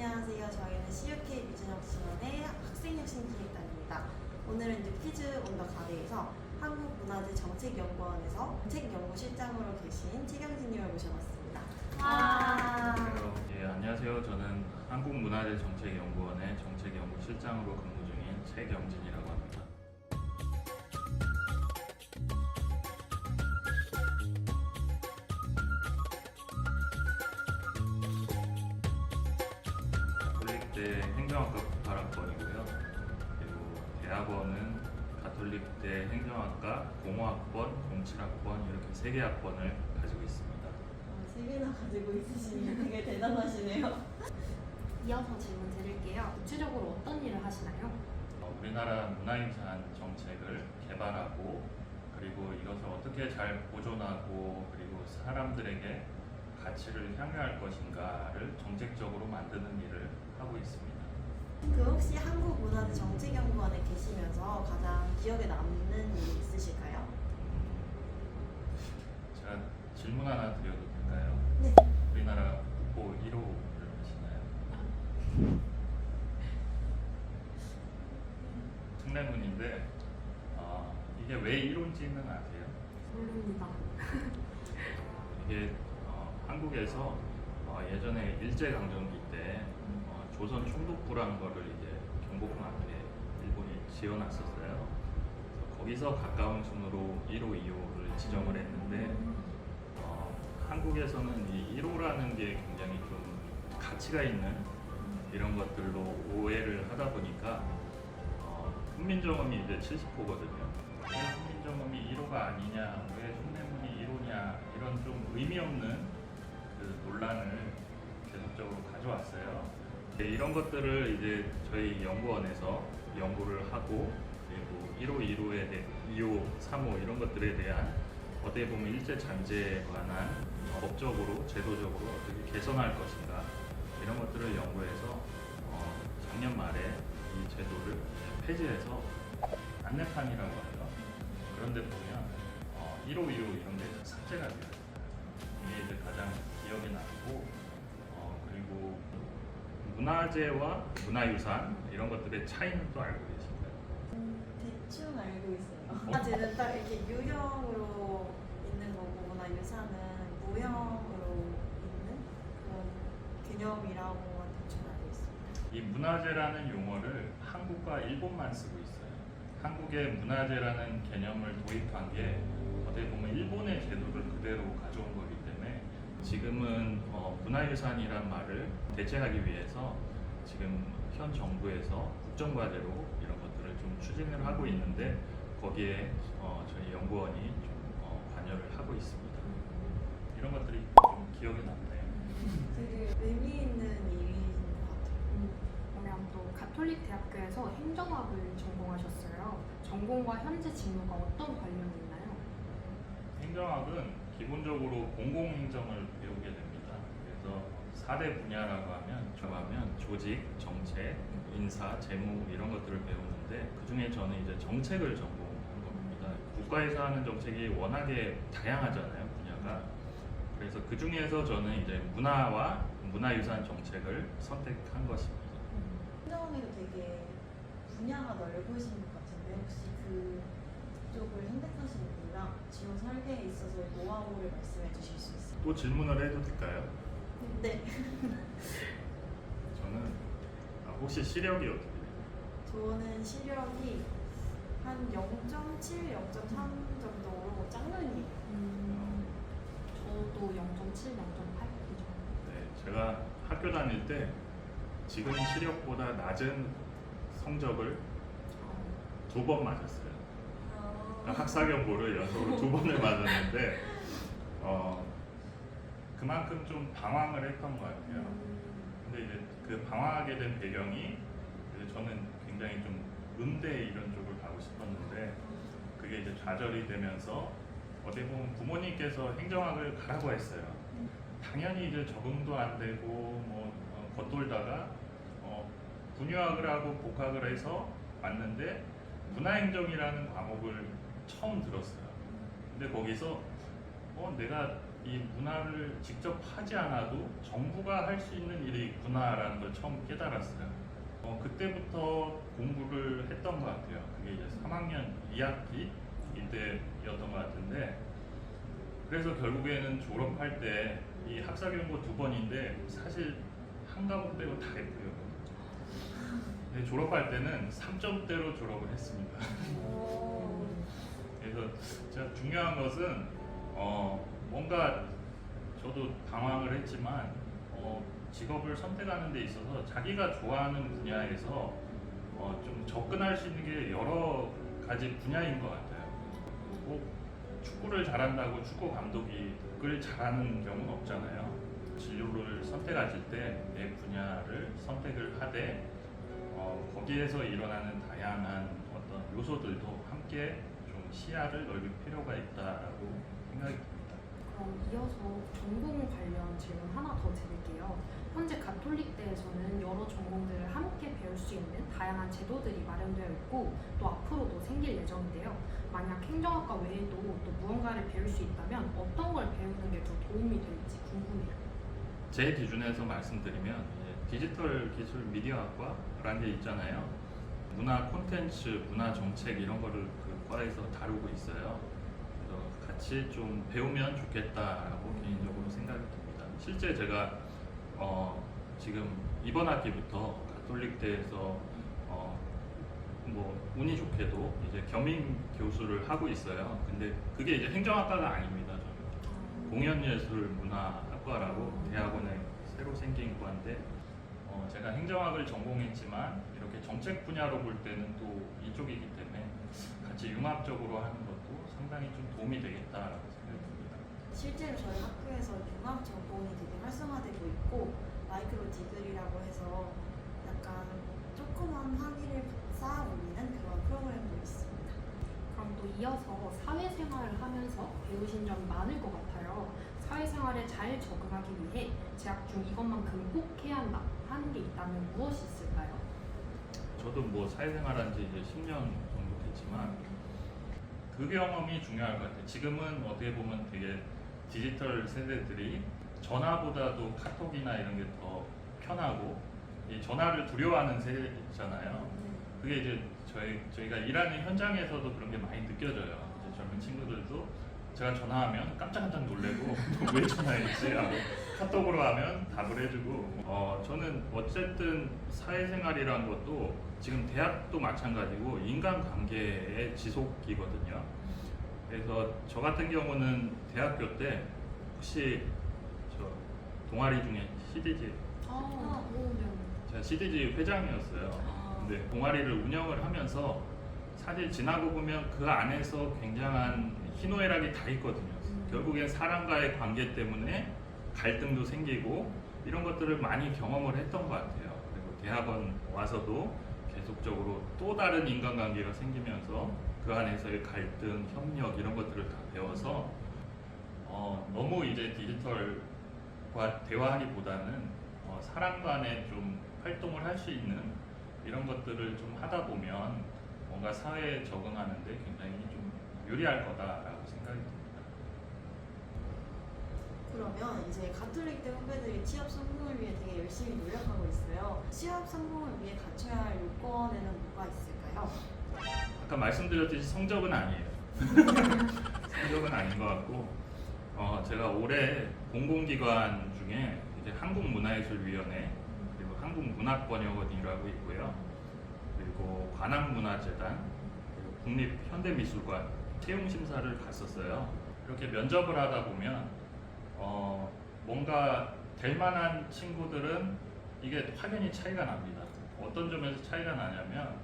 안녕하세요. 저희는 CUK 비전혁신원의 학생혁신기획단입니다. 오늘은 뉴키즈 온 더 가드에서 한국문화재정책연구원에서 정책연구실장으로 계신 최경진님을 모셔봤습니다. 예, 안녕하세요. 저는 한국문화재정책연구원의 정책연구실장으로 근무 중인 최경진이라고 합니다. 가톨릭대 행정학과 98학번이고요. 그리고 대학원은 가톨릭대 행정학과 0학번, 07학번 이렇게 3개 학번을 가지고 있습니다. 세 개나 가지고 있으시니 되게 대단하시네요. 이어서 질문 드릴게요. 구체적으로 어떤 일을 하시나요? 우리나라 문화유산 정책을 개발하고 그리고 이것을 어떻게 잘 보존하고 그리고 사람들에게 가치를 향유할 것인가를 정책적으로 만드는 일을 하고 있습니다. 혹시 한국문화재정책연구원에 계시면서 가장 기억에 남는 일이 있으실까요? 제가 질문 하나 드려도 될까요? 네. 우리나라 국보 1호를 아시나요? 특례문인데 이게 왜 1호인지는 아세요? 모릅니다. 이게 한국에서 예전에 일제강점기 때 조선 총독부라는 거를 이제 경복궁 앞에 일본이 지어놨었어요. 그래서 거기서 가까운 순으로 1호, 2호를 지정을 했는데 한국에서는 이 1호라는 게 굉장히 좀 가치가 있는 이런 것들로 오해를 하다 보니까 훈민정음이 이제 70호거든요. 왜 훈민정음이 1호가 아니냐, 왜 흉내문이 1호냐 이런 좀 의미 없는 그 논란을 계속적으로 가져왔어요. 이런 것들을 이제 저희 연구원에서 연구를 하고 그리고 1호, 2호에 대해 2호, 3호 이런 것들에 대한 어떻게 보면 일제 잔재에 관한 법적으로 제도적으로 어떻게 개선할 것인가 이런 것들을 연구해서 작년 말에 이 제도를 폐지해서 안내판이라고 하죠. 그런데 보면 1호, 2호 이런 게 삭제가 돼요. 이게 이제 가장 기억에 남고 그리고 문화재와 문화유산 이런 것들의 차이는 또 알고 계신가요? 대충 알고 있어요. 문화재는 딱 이렇게 유형으로 있는 거고 문화유산은 무형으로 있는 그런 개념이라고 대충 알고 있습니다. 이 문화재라는 용어를 한국과 일본만 쓰고 있어요. 한국의 문화재라는 개념을 도입한 게 어떻게 보면 일본의 제도를 그대로 가져온 거기 때문에 지금은 문화유산이란 말을 대체하기 위해서 지금 현 정부에서 국정과제로 이런 것들을 좀 추진을 하고 있는데 거기에 저희 연구원이 좀 관여를 하고 있습니다. 이런 것들이 좀 기억에 남네요. 되게 의미 있는 일인 것 같아요. 그러면 또 가톨릭 대학교에서 행정학을 전공하셨어요. 전공과 현재 직무가 어떤 관련이 있나요? 행정학은 기본적으로 공공행정을 배우게 됩니다. 그래서 4대 분야라고 하면 조직, 정책, 인사, 재무 이런 것들을 배우는데 그 중에 저는 이제 정책을 전공한 겁니다. 국가에서 하는 정책이 워낙에 다양하잖아요, 분야가. 그래서 그 중에서 저는 이제 문화와 문화유산 정책을 선택한 것입니다. 행정에도 되게 분야가 넓으신 것 같은데 혹시 그쪽을 선택하신 이유랑 지원 설계에 있어서의 노하우를 말씀해 주실 수 있어요? 또 질문을 해도 될까요? 네. 저는 혹시 시력이 어떻게 돼요? 저는 시력이 한 0.7, 0.3 정도로 짝눈이에요. 저도 0.7, 0.8 이 정도. 네, 제가 학교 다닐 때 지금 시력보다 낮은 성적을 2번 맞았어요. 학사경보를 연속으로 2번을 맞았는데 그만큼 좀 방황을 했던 것 같아요. 근데 이제 그 방황하게 된 배경이 이제 저는 굉장히 좀 음대 이런 쪽을 가고 싶었는데 그게 이제 좌절이 되면서 어떻게 보면 부모님께서 행정학을 가라고 했어요. 당연히 이제 적응도 안 되고 뭐 겉돌다가 분유학을 하고 복학을 해서 왔는데 문화행정이라는 과목을 처음 들었어요. 근데 거기서 내가 이 문화를 직접 하지 않아도 정부가 할 수 있는 일이 있구나라는 걸 처음 깨달았어요. 그때부터 공부를 했던 것 같아요. 그게 이제 3학년 2학기 이때였던 것 같은데, 그래서 결국에는 졸업할 때 이 학사경고 2번인데 사실 한 과목 빼고 다 했고요. 근데 졸업할 때는 3점대로 졸업을 했습니다. 그래서 제가 중요한 것은 뭔가 저도 방황을 했지만 직업을 선택하는 데 있어서 자기가 좋아하는 분야에서 좀 접근할 수 있는 게 여러 가지 분야인 것 같아요. 꼭 축구를 잘한다고 축구 감독이 축구를 잘하는 경우는 없잖아요. 진로를 선택하실 때 내 분야를 선택을 하되 거기에서 일어나는 다양한 어떤 요소들도 함께 좀 시야를 넓힐 필요가 있다라고 생각이 듭니다. 그럼 이어서 전공 관련 질문 하나 더 드릴게요. 현재 가톨릭대에서는 여러 전공들을 함께 배울 수 있는 다양한 제도들이 마련되어 있고 또 앞으로도 생길 예정인데요. 만약 행정학과 외에도 또 무언가를 배울 수 있다면 어떤 걸 배우는 게 더 도움이 될지 궁금해요. 제 기준에서 말씀드리면 디지털 기술 미디어학과라는 게 있잖아요. 문화 콘텐츠, 문화 정책 이런 거를 그 과에서 다루고 있어요. 그래서 같이 좀 배우면 좋겠다라고 개인적으로 생각이 듭니다. 실제 제가 지금 이번 학기부터 가톨릭대에서 뭐 운이 좋게도 이제 겸임 교수를 하고 있어요. 근데 그게 이제 행정학과가 아닙니다. 저는 공연예술문화학과라고 대학원에 새로 생긴 과인데 제가 행정학을 전공했지만 이렇게 정책 분야로 볼 때는 또 이쪽이기 때문에 같이 융합적으로 하는 것도 상당히 좀 도움이 되겠다라고 생각합니다. 실제로 저희 학교에서 융합 전공이 되게 활성화되고 있고 마이크로 디글이라고 해서 약간 조그만 학위를 쌓아 올리는 그런 프로그램도 있습니다. 그럼 또 이어서 사회생활을 하면서 배우신 점이 많을 것 같아요. 사회생활에 잘 적응하기 위해 재학 중 이것만큼 꼭 해야 한다 하는 게 있다면 무엇이 있을까요? 저도 뭐 사회생활한 지 이제 10년 정도 됐지만 그 경험이 중요할 것 같아요. 지금은 어떻게 보면 되게 디지털 세대들이 전화보다도 카톡이나 이런 게 더 편하고 이 전화를 두려워하는 세대잖아요. 그게 이제 저희가 일하는 현장에서도 그런 게 많이 느껴져요. 이제 젊은 친구들도 제가 전화하면 깜짝깜짝 놀래고 왜 전화했지 하고 카톡으로 하면 답을 해주고 저는 어쨌든 사회생활이란 것도 지금 대학도 마찬가지고 인간관계의 지속이거든요. 그래서 저 같은 경우는 대학교 때 혹시 저 동아리 중에 CDG 제가 CDG 회장이었어요. 근데 동아리를 운영을 하면서 사실 지나고 보면 그 안에서 굉장한 희노애락이 다 있거든요. 결국엔 사람과의 관계 때문에 갈등도 생기고 이런 것들을 많이 경험을 했던 것 같아요. 그리고 대학원 와서도 계속적으로 또 다른 인간관계가 생기면서 그 안에서의 갈등, 협력 이런 것들을 다 배워서 너무 이제 디지털과 대화하기보다는 사람 간에 좀 활동을 할 수 있는 이런 것들을 좀 하다 보면 뭔가 사회에 적응하는데 굉장히 좀 유리할 거다라고 생각이 듭니다. 그러면 이제 가톨릭대 후배들이 취업 성공을 위해 되게 열심히 노력하고 있어요. 취업 성공을 위해 갖춰야 할 요건에는 뭐가 있을까요? 아까 말씀드렸듯이 성적은 아니에요. 성적은 아닌 것 같고 제가 올해 공공기관 중에 이제 한국문화예술위원회 그리고 한국문학번역원이라고 있고요. 그리고 관악문화재단 그리고 국립현대미술관 채용심사를 갔었어요. 이렇게 면접을 하다 보면 뭔가 될 만한 친구들은 이게 확연히 차이가 납니다. 어떤 점에서 차이가 나냐면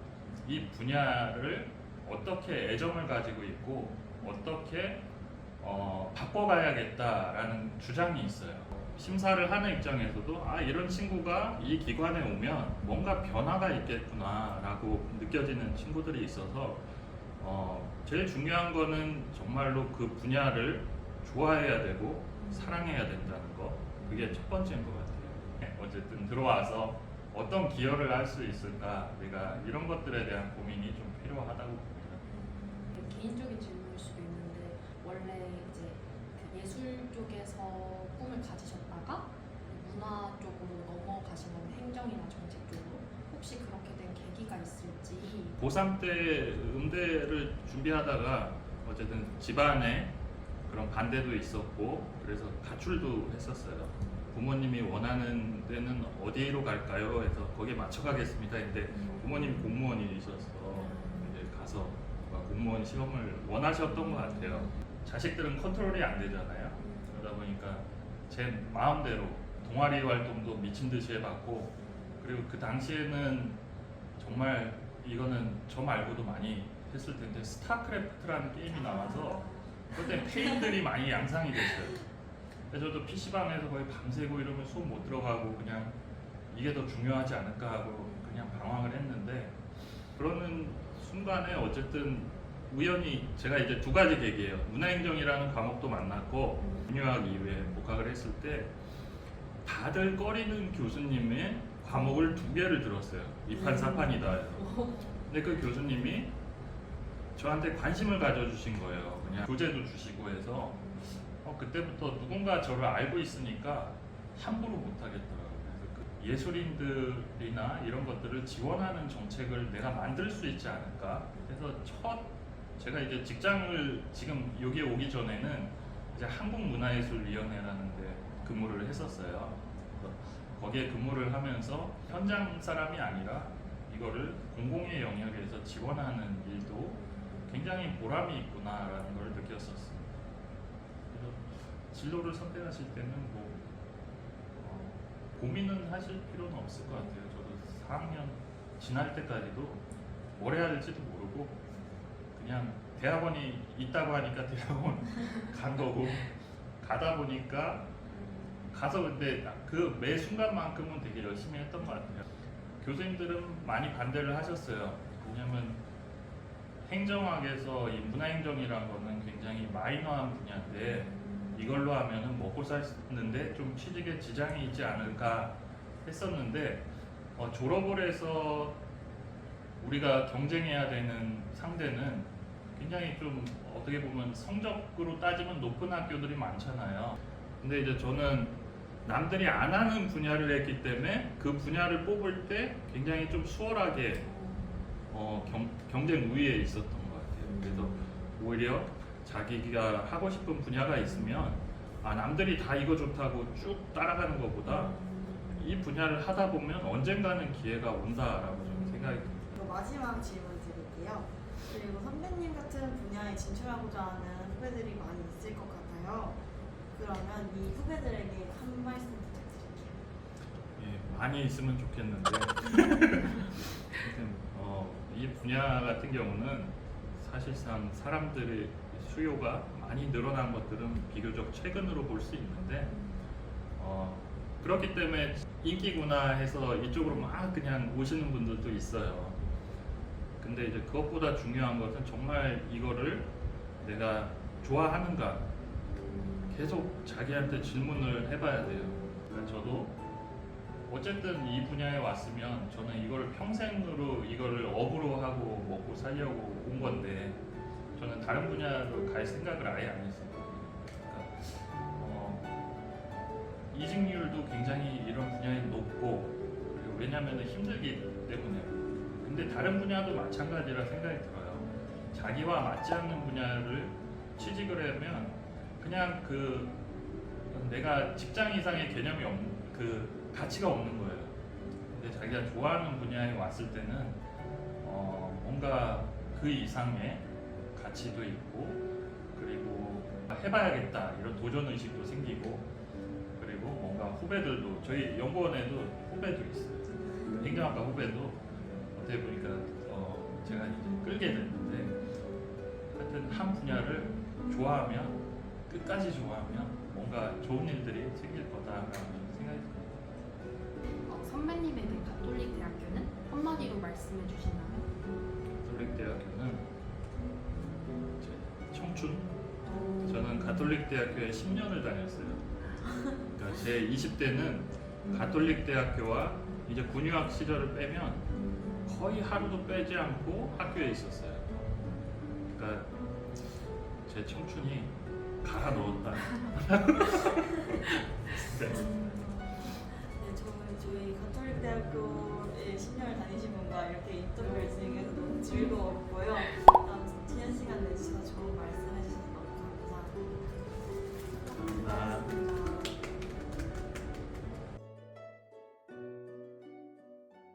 이 분야를 어떻게 애정을 가지고 있고 어떻게 바꿔가야겠다라는 주장이 있어요. 심사를 하는 입장에서도 이런 친구가 이 기관에 오면 뭔가 변화가 있겠구나라고 느껴지는 친구들이 있어서 제일 중요한 거는 정말로 그 분야를 좋아해야 되고 사랑해야 된다는 거 그게 첫 번째인 것 같아요. 어쨌든 들어와서 어떤 기여를 할 수 있을까 내가 이런 것들에 대한 고민이 좀 필요하다고 봅니다. 개인적인 질문일 수도 있는데 원래 이제 그 예술 쪽에서 꿈을 가지셨다가 문화 쪽으로 넘어가신 건 행정이나 정책 쪽으로 혹시 그렇게 된 계기가 있을지. 고3 때 음대를 준비하다가 어쨌든 집안에 그런 반대도 있었고 그래서 가출도 했었어요. 부모님이 원하는 데는 어디로 갈까요? 해서 거기에 맞춰가겠습니다. 근데 부모님이 공무원이셔서 이제 가서 공무원 시험을 원하셨던 것 같아요. 자식들은 컨트롤이 안 되잖아요. 그러다 보니까 제 마음대로 동아리 활동도 미친 듯이 해봤고 그리고 그 당시에는 정말 이거는 저 말고도 많이 했을 텐데 스타크래프트라는 게임이 나와서 그때 페인들이 많이 양상이 됐어요. 그래서 저도 PC방에서 거의 밤새고 이러면 수업 못 들어가고 그냥 이게 더 중요하지 않을까 하고 그냥 방황을 했는데 그러는 순간에 어쨌든 우연히 제가 이제 두 가지 계기예요. 문화행정이라는 과목도 만났고 문유학 이후에 복학을 했을 때 다들 꺼리는 교수님의 과목을 2개를 들었어요. 2판 4판이다 해서. 근데 그 교수님이 저한테 관심을 가져주신 거예요. 그냥 교재도 주시고 해서 그때부터 누군가 저를 알고 있으니까 함부로 못하겠더라고요. 그래서 그 예술인들이나 이런 것들을 지원하는 정책을 내가 만들 수 있지 않을까. 그래서 제가 이제 직장을 지금 여기에 오기 전에는 이제 한국문화예술위원회라는 데 근무를 했었어요. 거기에 근무를 하면서 현장 사람이 아니라 이거를 공공의 영역에서 지원하는 일도 굉장히 보람이 있구나라는 걸 느꼈었습니다. 그래서 진로를 선택하실 때는 고민은 하실 필요는 없을 것 같아요. 저도 4학년 지날 때까지도 뭘 해야 될지도 모르고 그냥 대학원이 있다고 하니까 대학원 간 거고 가다 보니까 가서 근데 그 매 순간만큼은 되게 열심히 했던 것 같아요. 교수님들은 많이 반대를 하셨어요. 왜냐면 행정학에서 이 문화행정이라는 거는 굉장히 마이너한 분야인데 이걸로 하면은 먹고 사는데 좀 취직에 지장이 있지 않을까 했었는데 졸업을 해서 우리가 경쟁해야 되는 상대는 굉장히 좀 어떻게 보면 성적으로 따지면 높은 학교들이 많잖아요. 근데 이제 저는 남들이 안 하는 분야를 했기 때문에 그 분야를 뽑을 때 굉장히 좀 수월하게 경쟁 우위에 있었던 것 같아요. 그래서 오히려 자기가 하고 싶은 분야가 있으면 남들이 다 이거 좋다고 쭉 따라가는 것보다 이 분야를 하다 보면 언젠가는 기회가 온다라고 저는 생각이 듭니다. 그리고 마지막 질문 드릴게요. 그리고 선배님 같은 분야에 진출하고자 하는 후배들이 많이 있을 것 같아요. 그러면 이 후배들에게 한 말씀 부탁드릴게요. 예, 많이 있으면 좋겠는데 이 분야 같은 경우는 사실상 사람들의 수요가 많이 늘어난 것들은 비교적 최근으로 볼 수 있는데 그렇기 때문에 인기구나 해서 이쪽으로 막 그냥 오시는 분들도 있어요. 근데 이제 그것보다 중요한 것은 정말 이거를 내가 좋아하는가 계속 자기한테 질문을 해봐야 돼요. 그러니까 저도 어쨌든 이 분야에 왔으면 저는 이걸 평생으로 이거를 업으로 하고 먹고 살려고 온 건데 저는 다른 분야로 갈 생각을 아예 안 했어요. 그러니까 이직률도 굉장히 이런 분야에 높고 그리고 왜냐하면 힘들기 때문에. 근데 다른 분야도 마찬가지라 생각이 들어요. 자기와 맞지 않는 분야를 취직을 하면 그냥 내가 직장 이상의 개념이 없는 가치가 없는 거예요. 근데 자기가 좋아하는 분야에 왔을 때는 뭔가 그 이상의 가치도 있고 그리고 해봐야겠다 이런 도전 의식도 생기고 그리고 뭔가 후배들도 저희 연구원에도 후배도 있어요. 행정학과 후배도 어떻게 보니까 제가 이제 끌게 됐는데 하여튼 한 분야를 좋아하면 끝까지 좋아하면 뭔가 좋은 일들이 생길 거다라는 생각이 듭니다. 선배님에게 가톨릭 대학교는 한마디로 말씀해 주신다면? 가톨릭 대학교는 제 청춘. 저는 가톨릭 대학교에 10년을 다녔어요. 그러니까 제 20대는 가톨릭 대학교와 이제 군유학 시절을 빼면 거의 하루도 빼지 않고 학교에 있었어요. 그러니까 제 청춘이 갈아 넣었다. 네. 네, 저희 가톨릭 대학교에 10년을 다니신 분과 이렇게 인터뷰를 진행해서 너무 즐거웠고요.